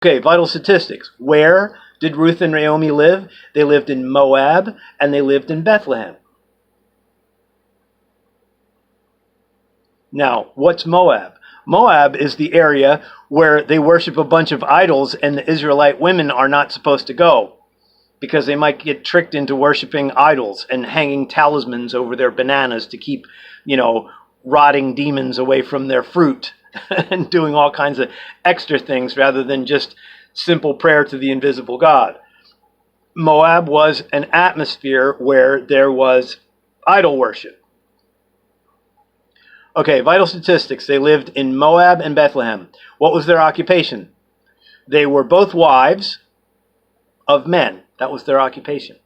Okay, vital statistics. Where did Ruth and Naomi live? They lived in Moab and they lived in Bethlehem. Now, what's Moab? Moab is the area where they worship a bunch of idols and the Israelite women are not supposed to go because they might get tricked into worshiping idols and hanging talismans over their bananas to keep, rotting demons away from their fruit and doing all kinds of extra things rather than just simple prayer to the invisible God. Moab was an atmosphere where there was idol worship. Okay, vital statistics. They lived in Moab and Bethlehem. What was their occupation? They were both wives of men. That was their occupation.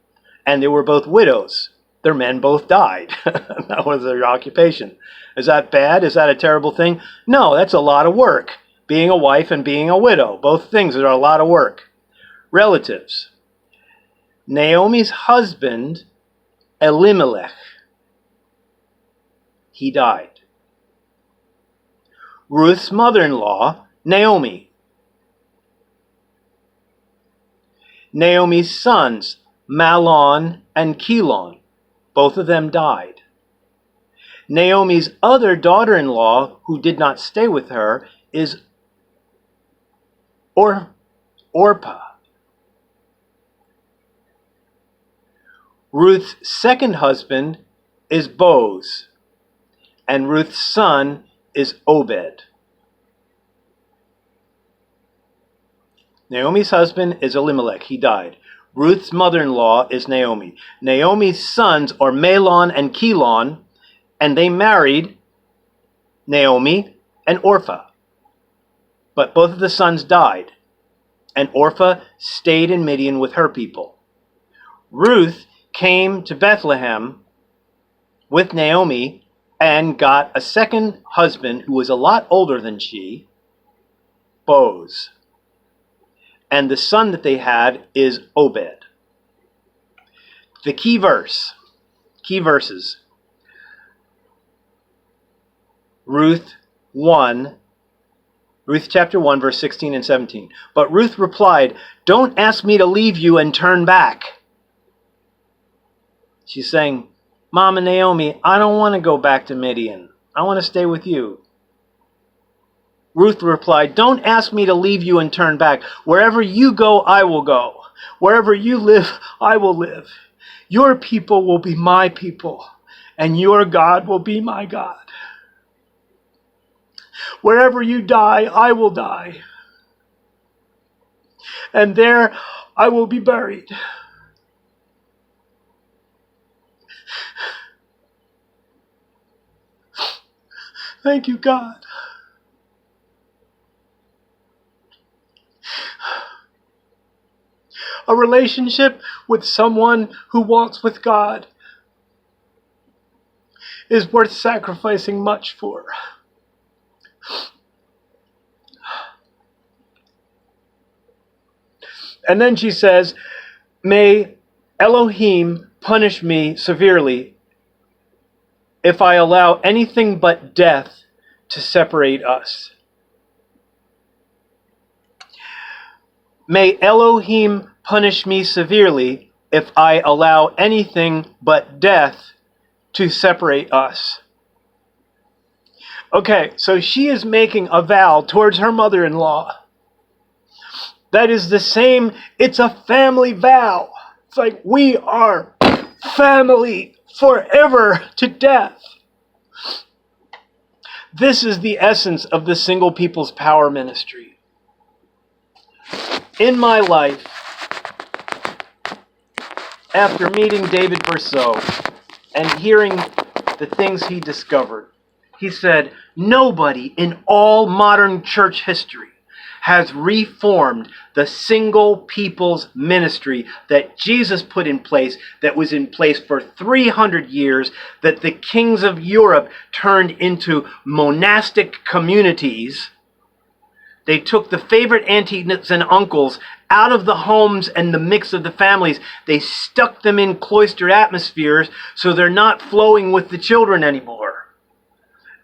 And they were both widows. Their men both died. That was their occupation. Is that bad? Is that a terrible thing? No, that's a lot of work. Being a wife and being a widow. Both things are a lot of work. Relatives. Naomi's husband, Elimelech, he died. Ruth's mother-in-law, Naomi. Naomi's sons, Mahlon and Chilion, both of them died. Naomi's other daughter-in-law, who did not stay with her, is Orpah. Ruth's second husband is Boaz, and Ruth's son is Obed. Naomi's husband is Elimelech. He died. Ruth's mother-in-law is Naomi. Naomi's sons are Mahlon and Chilion, and they married Naomi and Orpah. But both of the sons died, and Orpah stayed in Midian with her people. Ruth came to Bethlehem with Naomi and got a second husband who was a lot older than she, Boaz. And the son that they had is Obed. The key verses. Ruth chapter 1, verse 16 and 17. But Ruth replied, "Don't ask me to leave you and turn back." She's saying, "Mama Naomi, I don't want to go back to Midian. I want to stay with you." Ruth replied, "Don't ask me to leave you and turn back. Wherever you go, I will go. Wherever you live, I will live. Your people will be my people, and your God will be my God. Wherever you die, I will die, and there I will be buried." Thank you, God. A relationship with someone who walks with God is worth sacrificing much for. And then she says, "May Elohim punish me severely if I allow anything but death to separate us." May Elohim punish me severely if I allow anything but death to separate us. Okay, so she is making a vow towards her mother-in-law. That is the same, it's a family vow. It's like we are family forever to death. This is the essence of the Single People's Power Ministry. In my life, after meeting David Berceau and hearing the things he discovered, he said, nobody in all modern church history has reformed the single people's ministry that Jesus put in place, that was in place for 300 years, that the kings of Europe turned into monastic communities. They took the favorite aunties and uncles out of the homes and the mix of the families. They stuck them in cloistered atmospheres so they're not flowing with the children anymore.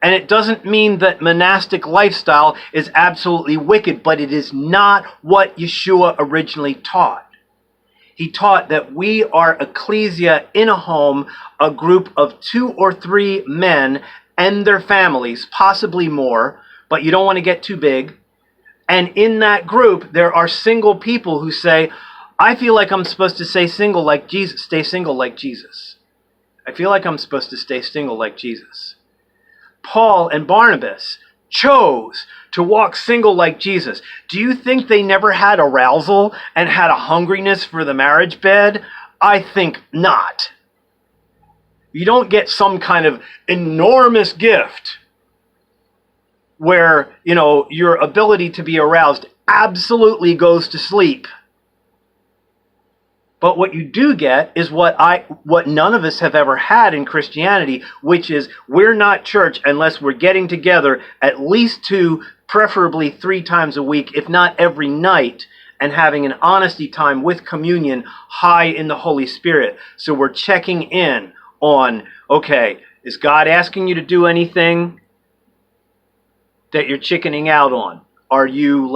And it doesn't mean that monastic lifestyle is absolutely wicked, but it is not what Yeshua originally taught. He taught that we are ecclesia in a home, a group of 2 or 3 men and their families, possibly more, but you don't want to get too big. And in that group, there are single people who say, I feel like I'm supposed to stay single like Jesus. Stay single like Jesus. I feel like I'm supposed to stay single like Jesus. Paul and Barnabas chose to walk single like Jesus. Do you think they never had arousal and had a hungriness for the marriage bed? I think not. You don't get some kind of enormous gift where, your ability to be aroused absolutely goes to sleep. But what you do get is what none of us have ever had in Christianity, which is we're not church unless we're getting together at least 2, preferably 3 times a week, if not every night, and having an honesty time with communion high in the Holy Spirit. So we're checking in on, okay, is God asking you to do anything that you're chickening out on? Are you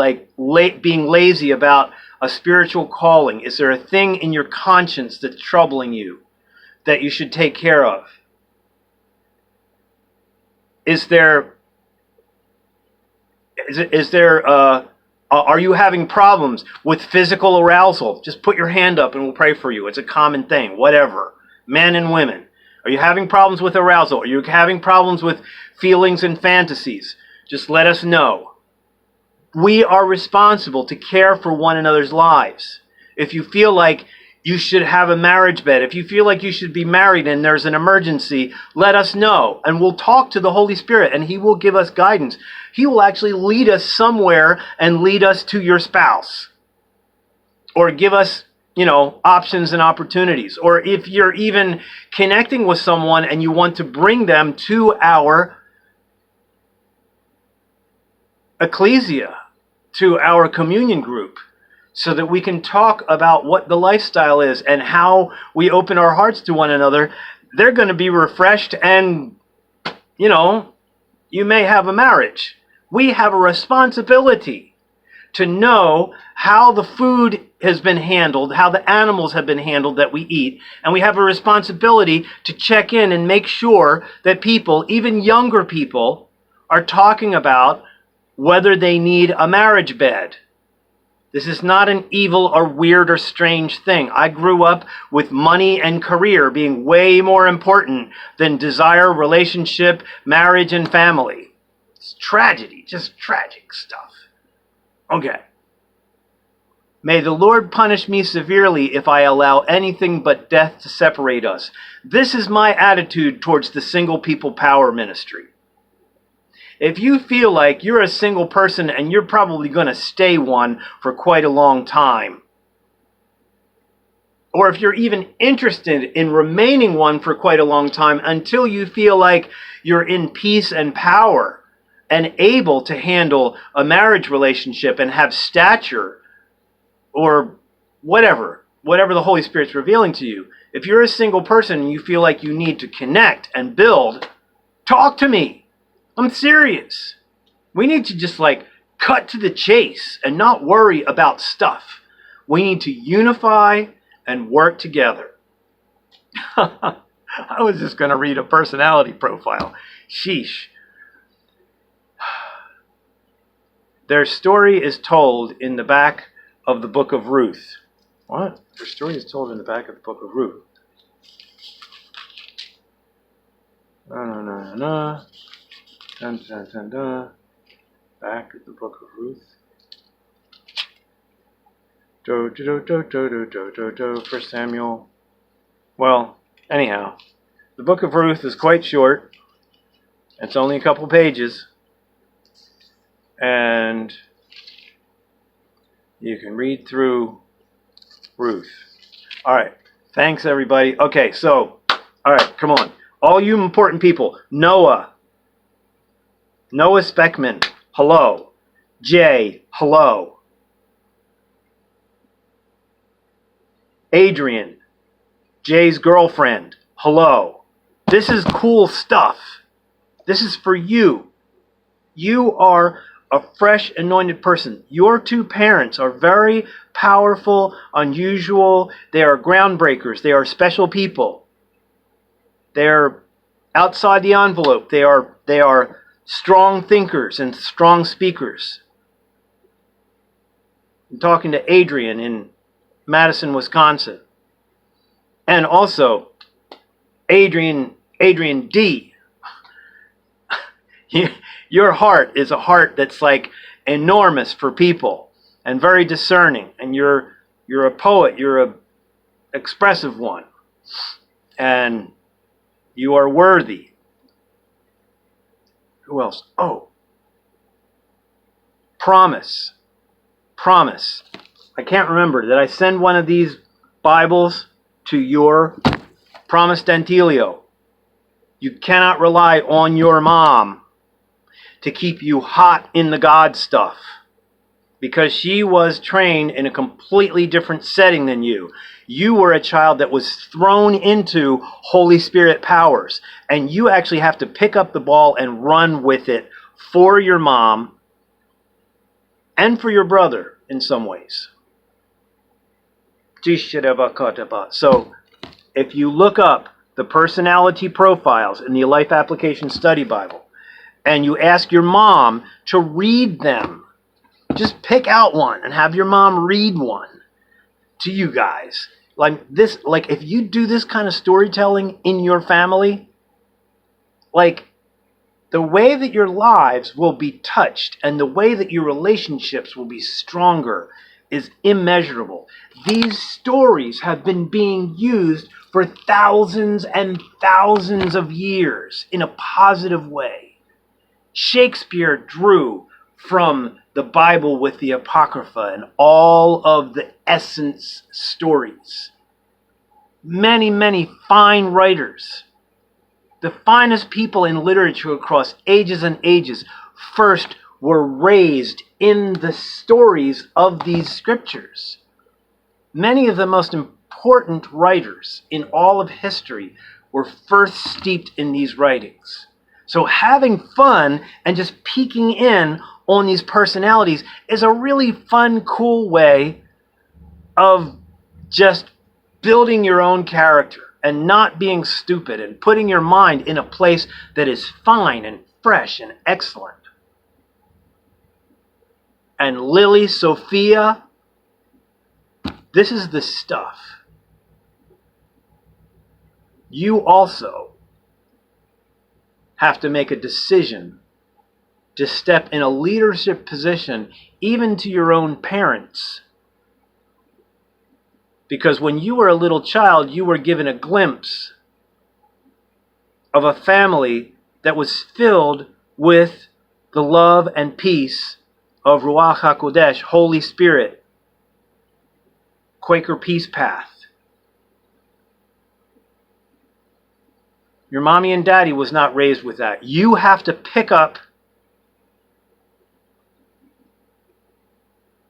being lazy about a spiritual calling? Is there a thing in your conscience that's troubling you that you should take care of? Are you having problems with physical arousal? Just put your hand up and we'll pray for you. It's a common thing, whatever. Men and women. Are you having problems with arousal? Are you having problems with feelings and fantasies? Just let us know. We are responsible to care for one another's lives. If you feel like you should have a marriage bed, if you feel like you should be married and there's an emergency, let us know. And we'll talk to the Holy Spirit and He will give us guidance. He will actually lead us somewhere and lead us to your spouse. Or give us, options and opportunities. Or if you're even connecting with someone and you want to bring them to our ecclesia, to our communion group, so that we can talk about what the lifestyle is and how we open our hearts to one another, they're going to be refreshed and, you may have a marriage. We have a responsibility to know how the food has been handled, how the animals have been handled that we eat, and we have a responsibility to check in and make sure that people, even younger people, are talking about whether they need a marriage bed. This is not an evil or weird or strange thing. I grew up with money and career being way more important than desire, relationship, marriage, and family. It's tragedy, just tragic stuff. Okay. May the Lord punish me severely if I allow anything but death to separate us. This is my attitude towards the Single People Power Ministry. If you feel like you're a single person and you're probably going to stay one for quite a long time, or if you're even interested in remaining one for quite a long time until you feel like you're in peace and power and able to handle a marriage relationship and have stature or whatever the Holy Spirit's revealing to you, if you're a single person and you feel like you need to connect and build, talk to me. I'm serious. We need to just cut to the chase and not worry about stuff. We need to unify and work together. I was just going to read a personality profile. Sheesh. Their story is told in the back of the book of Ruth. What? Their story is told in the back of the book of Ruth. No. Dun, dun, dun, dun. Back of the book of Ruth. First Samuel. Well, anyhow, the book of Ruth is quite short. It's only a couple pages. And you can read through Ruth. All right. Thanks, everybody. Okay, so, all right, come on. All you important people. Noah Speckman, hello. Jay, hello. Adrian, Jay's girlfriend, hello. This is cool stuff. This is for you. You are a fresh, anointed person. Your two parents are very powerful, unusual. They are groundbreakers. They are special people. They're outside the envelope. They are strong thinkers and strong speakers. I'm talking to Adrian in Madison, Wisconsin. And also, Adrian D. Your heart is a heart that's like enormous for people and very discerning. And you're a poet. You're a expressive one. And you are worthy. Who else? Oh. Promise. I can't remember. Did I send one of these Bibles to your Promise Dentilio? You cannot rely on your mom to keep you hot in the God stuff, because she was trained in a completely different setting than you. You were a child that was thrown into Holy Spirit powers, and you actually have to pick up the ball and run with it for your mom and for your brother in some ways. So if you look up the personality profiles in the Life Application Study Bible, and you ask your mom to read them, just pick out one and have your mom read one to you guys. Like if you do this kind of storytelling in your family, like the way that your lives will be touched and the way that your relationships will be stronger is immeasurable. These stories have been being used for thousands and thousands of years in a positive way. Shakespeare drew from the Bible with the Apocrypha and all of the essence stories. Many, many fine writers, the finest people in literature across ages and ages, first were raised in the stories of these scriptures. Many of the most important writers in all of history were first steeped in these writings. So having fun and just peeking in on these personalities is a really fun, cool way of just building your own character and not being stupid and putting your mind in a place that is fine and fresh and excellent. And Lily, Sophia, this is the stuff. You also have to make a decision to step in a leadership position, even to your own parents. Because when you were a little child, you were given a glimpse of a family that was filled with the love and peace of Ruach HaKodesh, Holy Spirit, Quaker Peace Path. Your mommy and daddy was not raised with that. You have to pick up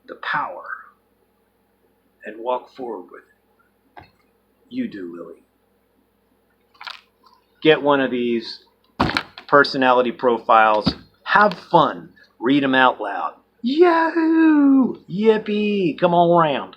the power and walk forward with it. You do, Lily. Get one of these personality profiles. Have fun. Read them out loud. Yahoo! Yippee! Come on around.